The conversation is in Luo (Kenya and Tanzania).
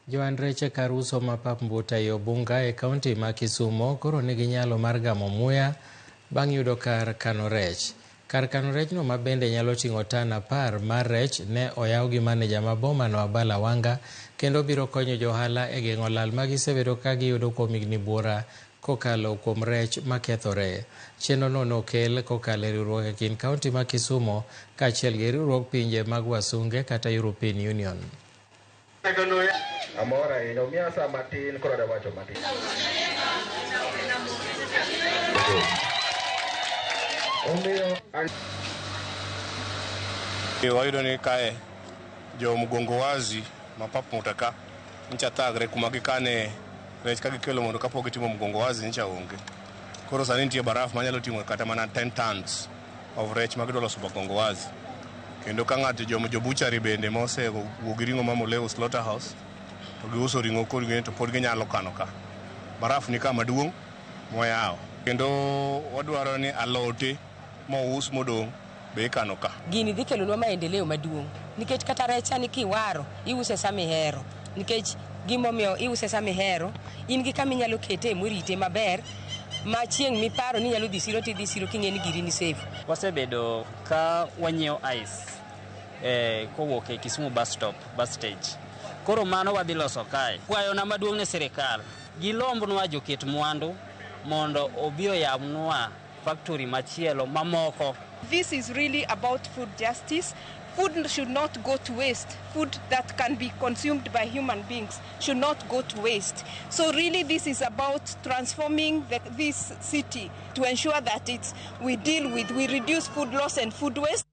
Joan rech kar uso ma Pap Mbuta yo bunga e kaunti ma Kisumo koro nigi nyalo mar gamo muya bang' yudo kar kano rech. Kar kano rech no ma bende nyalo ting'o tan 10 mar rech ne oyaw gi maneja ma boma no Abala Wanga kendo biro konyo johala e geng'o lal ma gisebedo ka giyudo kuom higni buora kokalo kuom rech makethore. Chenro no nokel kokalo e riwruok e kind kaunti ma Kisumo kaachiel gi riwruok pinje mag wasunge kata European Union. Amora inomiasa matin koro da wacho matin. Oyudo ni kae jo mgongo wazi ma Pap Mbuta ka ncha thagre kuma gikane rech ka gikelo mondo kapok gitimo mgongo wazi ncha onge. Koro sani nitie baraf manyalo ting'o kata mana 10 tons of rech ma gidwa loso mgongo wazi. Kendo ka ng'ato jo butchery bende mose wuog ring'o ma Moleo slaughterhouse to giuso ring'o kodgi to pod ginyalo kano ka. Baraf ni ka maduong' moyaw. Kendo wadwaro ni alote mous modong' be kano ka. Gini dhi kelonwa maendeleo maduong' nikech kata recha ni kiwaro iuse sama ihero nikech gimomiyo iuse sama ihero in gi kama inyalo kete morite maber ma chieng' miparo ni nyalo dhi siro tidhi siro king'e ni giri ni safe. Wasebedo ka wanyiewo ice kowuok e Kisumu bus stage. Koro mano wadhi loso kae. Kwayona maduong' ne sirikal gilombnwa joket mwandu mondo obi oyamnwa factory machielo mamoko. This is really about food justice. Food should not go to waste. Food that can be consumed by human beings should not go to waste. So really this is about transforming this city to ensure that we reduce food loss and food waste.